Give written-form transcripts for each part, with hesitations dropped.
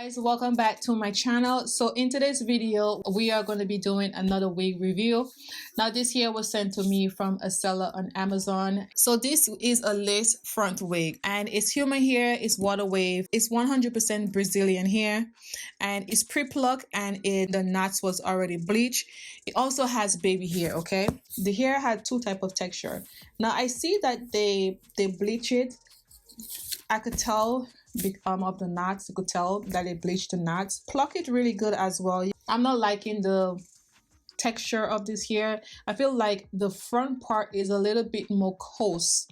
Guys, welcome back to my channel. So in today's video we are going to be doing another wig review. Now this here was sent to me from a seller on Amazon. So this is a lace front wig and it's human hair, it's water wave, it's 100% Brazilian hair, and it's pre-plucked, and the knots was already bleached. It also has baby hair. Okay, the hair had two type of texture. Now I see that they bleach it. I could tell of the knots. You could tell that it bleached the knots. Pluck it really good as well. I'm not liking the texture of this hair. I feel like the front part is a little bit more coarse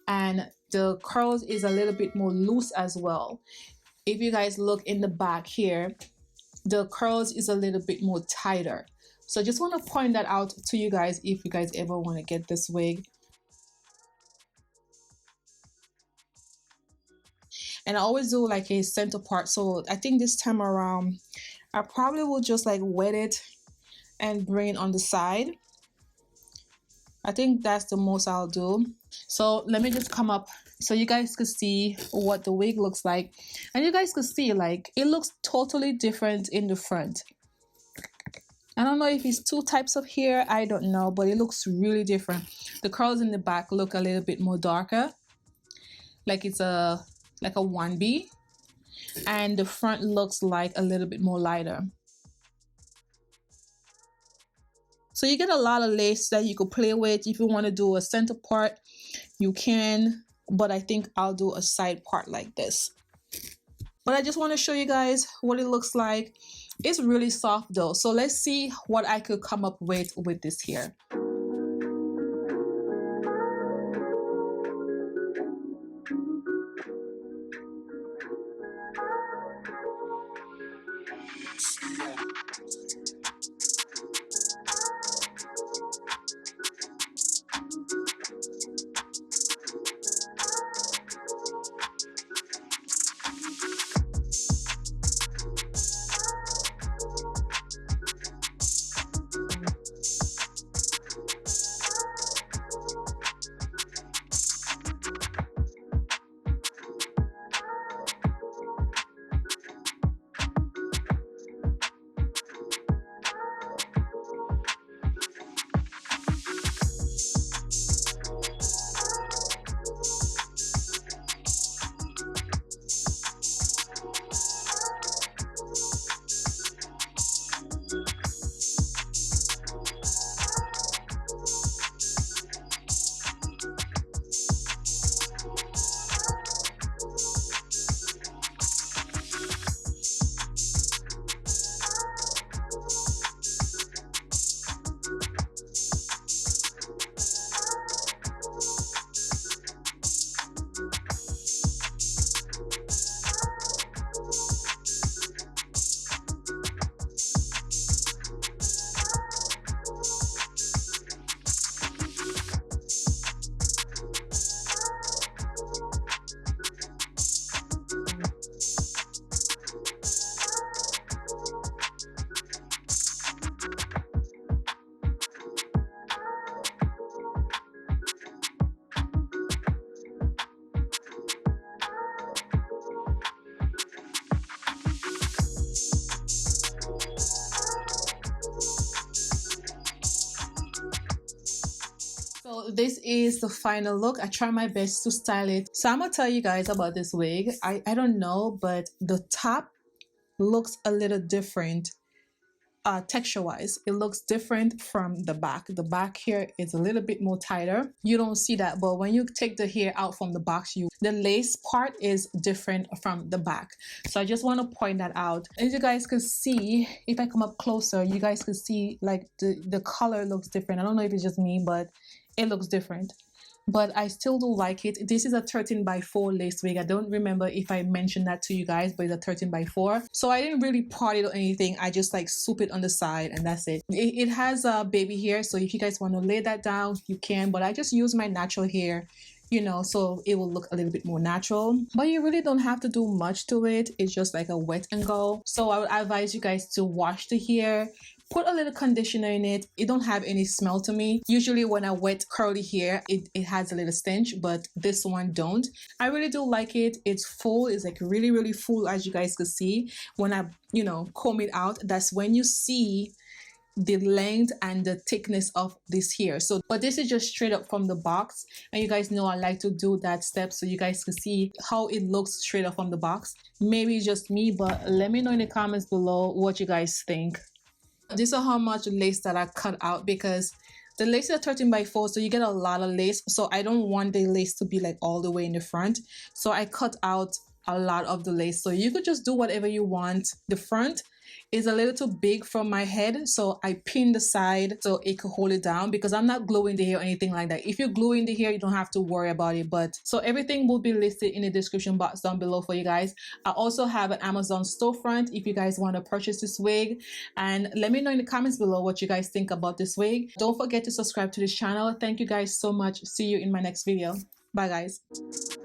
and the curls is a little bit more loose as well. If you guys look in the back here, the curls is a little bit more tighter. So I just want to point that out to you guys if you guys ever want to get this wig. And I always do like a center part, so I think this time around I probably will just like wet it and bring it on the side. I think that's the most I'll do. So let me just come up so you guys could see what the wig looks like, and you guys could see like it looks totally different in the front. I don't know if it's two types of hair, I don't know, but it looks really different. The curls in the back look a little bit more darker, like it's a 1B, and the front looks like a little bit more lighter. So you get a lot of lace that you could play with. If you want to do a center part, you can, but I think I'll do a side part like this. But I just want to show you guys what it looks like. It's really soft though, so let's see what I could come up with this hair. So this is the final look. I try my best to style it. So I'm gonna tell you guys about this wig. I don't know, but the top looks a little different texture wise. It looks different from the back. The back here is a little bit more tighter. You don't see that, but when you take the hair out from the box, the lace part is different from the back. So I just want to point that out. As you guys can see, if I come up closer, you guys can see like the color looks different. I don't know if it's just me, but it looks different. But I still do like it. This is a 13x4 lace wig. I don't remember if I mentioned that to you guys, but it's a 13x4. So I didn't really part it or anything. I just like swoop it on the side and that's it. It has baby hair, so if you guys want to lay that down, you can. But I just use my natural hair, you know, so it will look a little bit more natural. But you really don't have to do much to it. It's just like a wet and go. So I would advise you guys to wash the hair, put a little conditioner in it. It don't have any smell to me. Usually when I wet curly hair, it has a little stench, but this one don't. I really do like it. It's full. It's like really, really full, as you guys could see. When I, you know, comb it out, that's when you see the length and the thickness of this hair. So but this is just straight up from the box, and you guys know I like to do that step so you guys can see how it looks straight up from the box. Maybe it's just me, but let me know in the comments below what you guys think. This is how much lace that I cut out, because the lace is 13x4, so you get a lot of lace. So I don't want the lace to be like all the way in the front, so I cut out a lot of the lace. So you could just do whatever you want. The front is a little too big from my head, so I pin the side so it could hold it down, because I'm not gluing the hair or anything like that. If you're gluing the hair, you don't have to worry about it. But so everything will be listed in the description box down below for you guys. I also have an Amazon storefront if you guys want to purchase this wig, and let me know in the comments below what you guys think about this wig. Don't forget to subscribe to this channel. Thank you guys so much. See you in my next video. Bye guys.